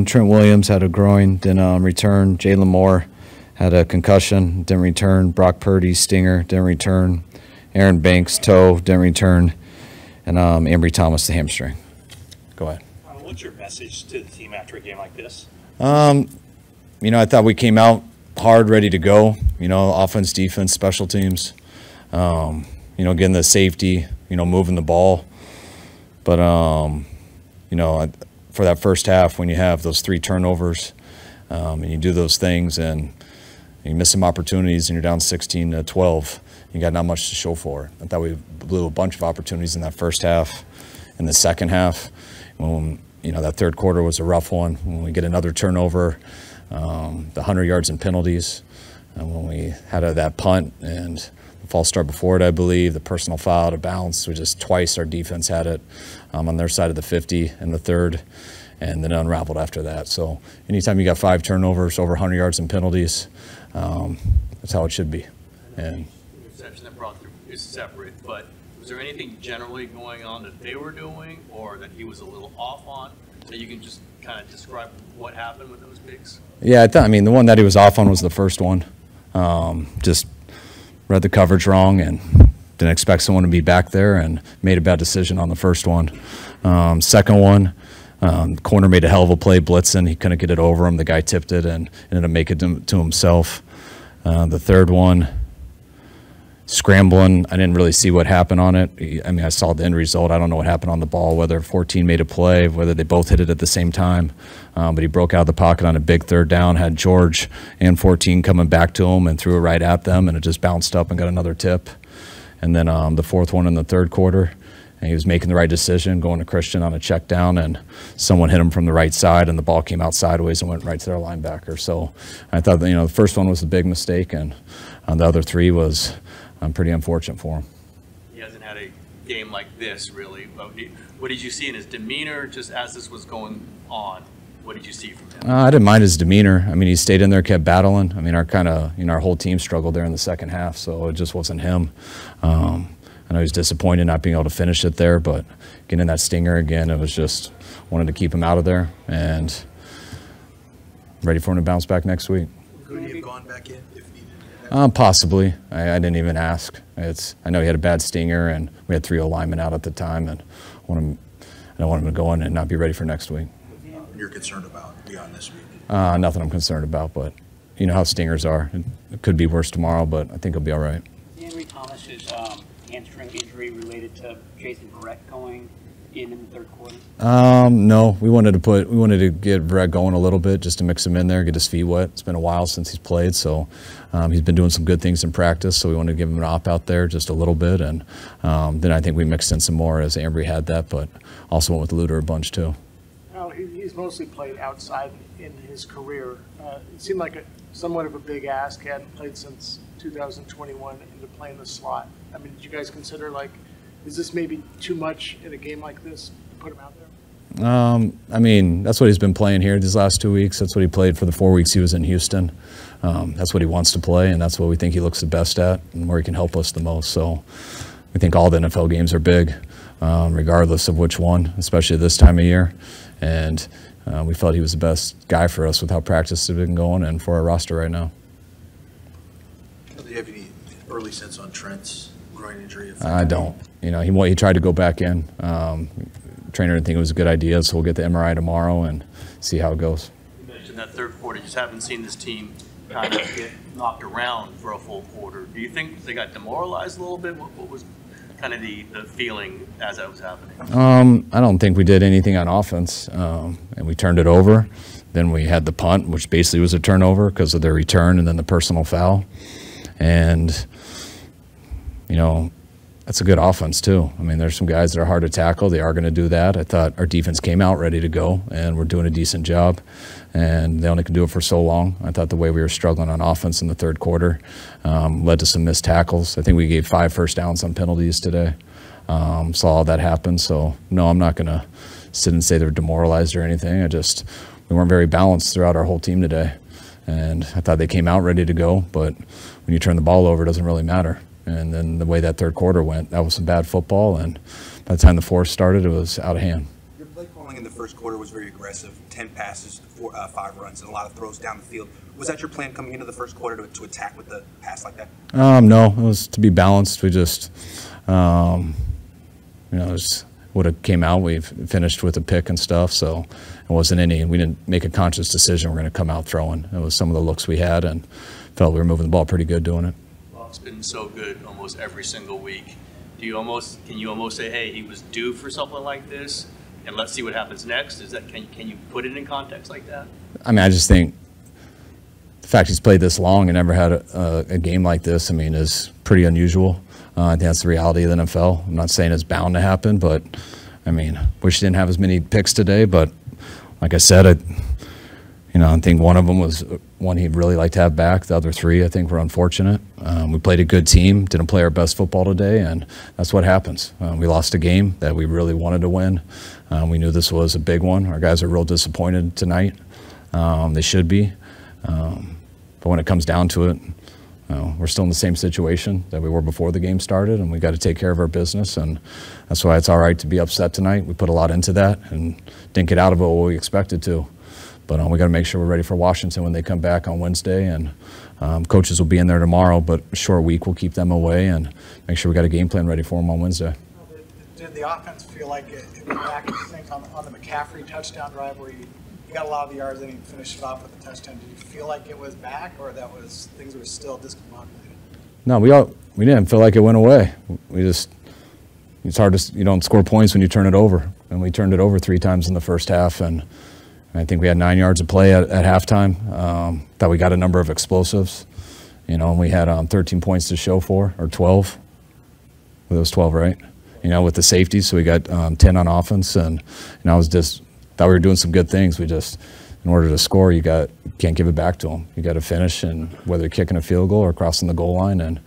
Trent Williams had a groin, didn't return. Jalen Moore had a concussion, didn't return. Brock Purdy, stinger, didn't return. Aaron Banks, toe, didn't return. And Ambry Thomas, the hamstring. Go ahead. What's your message to the team after a game like this? I thought we came out hard, ready to go. Offense, defense, special teams. Getting the safety, moving the ball. But, for that first half, when you have those 3 turnovers and you do those things and you miss some opportunities and you're down 16-12, you got not much to show for it. I thought we blew a bunch of opportunities in that first half. In the second half, when that third quarter was a rough one. When we get another turnover, the 100 yards in penalties, and when we had that punt and the false start before it, I believe, the personal foul out of bounds, we just twice our defense had it on their side of the 50 in the third, and then unraveled after that. So anytime you got 5 turnovers, over 100 yards in penalties, that's how it should be. And the exception that brought through is separate, but was there anything generally going on that they were doing or that he was a little off on that you can just kind of describe what happened with those picks? Yeah, the one that he was off on was the first one. Just read the coverage wrong and didn't expect someone to be back there and made a bad decision on the first one. Second one, the corner made a hell of a play blitzing. He couldn't get it over him. The guy tipped it and ended up making it to himself. The third one, scrambling, I didn't really see what happened on it. I saw the end result. I don't know what happened on the ball, whether 14 made a play, whether they both hit it at the same time. But he broke out of the pocket on a big third down, had George and 14 coming back to him and threw it right at them, and it just bounced up and got another tip. And then the fourth one in the third quarter, and he was making the right decision, going to Christian on a check down, and someone hit him from the right side, and the ball came out sideways and went right to their linebacker. So I thought, the first one was a big mistake, and the other 3 was pretty unfortunate for him. He hasn't had a game like this, really. What did you see in his demeanor just as this was going on? What did you see from him? I didn't mind his demeanor. He stayed in there, kept battling. Our whole team struggled there in the second half, so it just wasn't him. I know he was disappointed not being able to finish it there, but getting that stinger again, it was just wanted to keep him out of there and ready for him to bounce back next week. Could he have gone back in if needed? Possibly. I didn't even ask. I know he had a bad stinger, and we had 3 linemen out at the time, and I don't want him to go in and not be ready for next week. You're concerned about beyond this week? Nothing I'm concerned about, but you know how stingers are. It could be worse tomorrow, but I think he'll be all right. Ambry Thomas's hamstring injury related to Jason Verrett going in the third quarter? No, we wanted to get Verrett going a little bit just to mix him in there, get his feet wet. It's been a while since he's played, so he's been doing some good things in practice, so we wanted to give him an op out there just a little bit, and then I think we mixed in some more as Ambry had that, but also went with Luter a bunch too. Well, he's mostly played outside in his career. It seemed like somewhat of a big ask. He hadn't played since 2021 into playing the slot. Did you guys consider, is this maybe too much in a game like this to put him out there? That's what he's been playing here these last 2 weeks. That's what he played for the 4 weeks he was in Houston. That's what he wants to play, and that's what we think he looks the best at and where he can help us the most. So we think all the NFL games are big, regardless of which one, especially this time of year. And we felt he was the best guy for us with how practice has been going and for our roster right now. Do you have any early sense on Trent's groin injury? I don't. He tried to go back in. Trainer didn't think it was a good idea, so we'll get the MRI tomorrow and see how it goes. You mentioned that third quarter. You just haven't seen this team kind of get knocked around for a full quarter. Do you think they got demoralized a little bit? What was kind of the feeling as that was happening? I don't think we did anything on offense, and we turned it over. Then we had the punt, which basically was a turnover because of their return, and then the personal foul. And, that's a good offense too. There's some guys that are hard to tackle. They are going to do that. I thought our defense came out ready to go, and we're doing a decent job. And they only can do it for so long. I thought the way we were struggling on offense in the third quarter led to some missed tackles. I think we gave 5 first downs on penalties today. Saw all that happen. So, no, I'm not going to sit and say they're demoralized or anything. We weren't very balanced throughout our whole team today. And I thought they came out ready to go, but when you turn the ball over, it doesn't really matter. And then the way that third quarter went, that was some bad football. And by the time the fourth started, it was out of hand. Your play calling in the first quarter was very aggressive, 10 passes, 5 runs, and a lot of throws down the field. Was that your plan coming into the first quarter to attack with the pass like that? No, it was to be balanced. We just, would have came out. We've finished with a pick and stuff, so it wasn't any. We didn't make a conscious decision we're going to come out throwing. It was some of the looks we had, and felt we were moving the ball pretty good doing it. Well, it's been so good almost every single week. Can you almost say, hey, he was due for something like this, and let's see what happens next? Can you put it in context like that? I mean, I just think the fact he's played this long and never had a game like this, I mean, is pretty unusual. I think that's the reality of the NFL. I'm not saying it's bound to happen, but I mean, wish he didn't have as many picks today. But like I said, I think one of them was one he'd really like to have back. The other 3, I think, were unfortunate. We played a good team, didn't play our best football today, and that's what happens. We lost a game that we really wanted to win. We knew this was a big one. Our guys are real disappointed tonight. They should be. But when it comes down to it, we're still in the same situation that we were before the game started, and we got to take care of our business, and that's why it's all right to be upset tonight. We put a lot into that and didn't get out of it what we expected to. But we got to make sure we're ready for Washington when they come back on Wednesday, and coaches will be in there tomorrow, but a short week will keep them away and make sure we got a game plan ready for them on Wednesday. Did the offense feel like it went back into things on the McCaffrey touchdown drive where you got a lot of the yards and you finished it off with a touchdown? Did you feel like it was back, or that was things were still discombobulated? No, we didn't feel like it went away. It's hard to, you don't score points when you turn it over, and we turned it over 3 times in the first half, and I think we had 9 yards of play at halftime. Thought we got a number of explosives, and we had 13 points to show for, or 12. Well, it was 12, right? With the safeties, so we got 10 on offense, and I was just thought we were doing some good things. We just, in order to score, you can't give it back to them. You got to finish, and whether you're kicking a field goal or crossing the goal line, and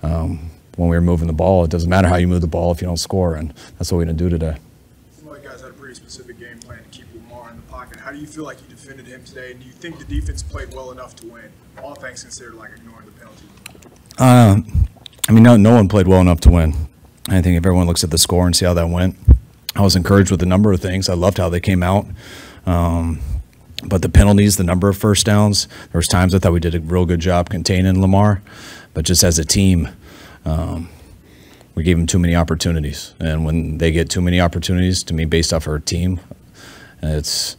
when we were moving the ball, it doesn't matter how you move the ball if you don't score, and that's what we didn't do today. Some of the guys had a pretty specific game plan to keep Lamar in the pocket. How do you feel like you defended him today, and do you think the defense played well enough to win, all things considered, like ignoring the penalty? No one played well enough to win. I think if everyone looks at the score and see how that went, I was encouraged with a number of things. I loved how they came out. But the penalties, the number of first downs, there was times I thought we did a real good job containing Lamar. But just as a team, we gave him too many opportunities. And when they get too many opportunities, to me, based off our team, it's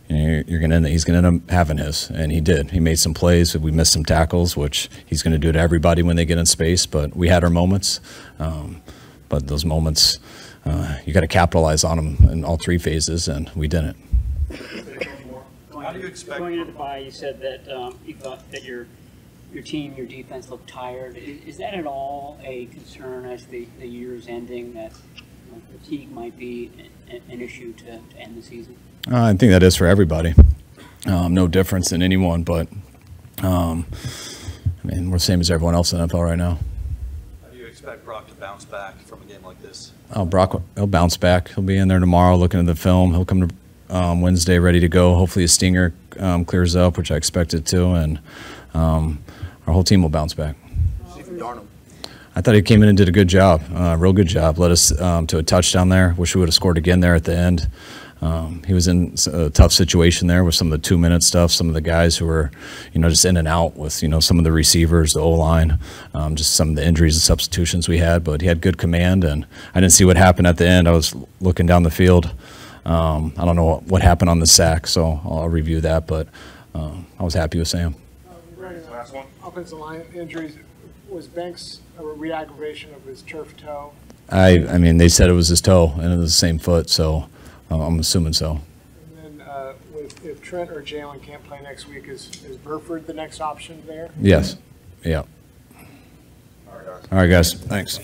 he's going to end up having his. And he did. He made some plays. We missed some tackles, which he's going to do to everybody when they get in space. But we had our moments. But those moments, you got to capitalize on them in all 3 phases, and we didn't. How do you expect? Going into the bye, you said that you thought that your team, your defense looked tired. Is that at all a concern as the year's ending, that fatigue might be an issue to end the season? I think that is for everybody. No difference in anyone, but we're the same as everyone else in the NFL right now. How do you expect Brock to bounce back from a game like this? Brock, he'll bounce back. He'll be in there tomorrow looking at the film. He'll come to Wednesday ready to go. Hopefully his stinger clears up, which I expect it to, and our whole team will bounce back. I thought he came in and did a good job, real good job. Led us to a touchdown there. Wish we would have scored again there at the end. He was in a tough situation there with some of the 2-minute stuff, some of the guys who were, just in and out with, some of the receivers, the O-line, just some of the injuries and substitutions we had. But he had good command, and I didn't see what happened at the end. I was looking down the field. I don't know what happened on the sack, so I'll review that. But I was happy with Sam. Last one. Offensive line injuries. Was Banks a re-aggravation of his turf toe? I mean, they said it was his toe, and it was the same foot, so I'm assuming so. And then if Trent or Jalen can't play next week, is Burford the next option there? Yes. Yeah. All right, guys. Thanks.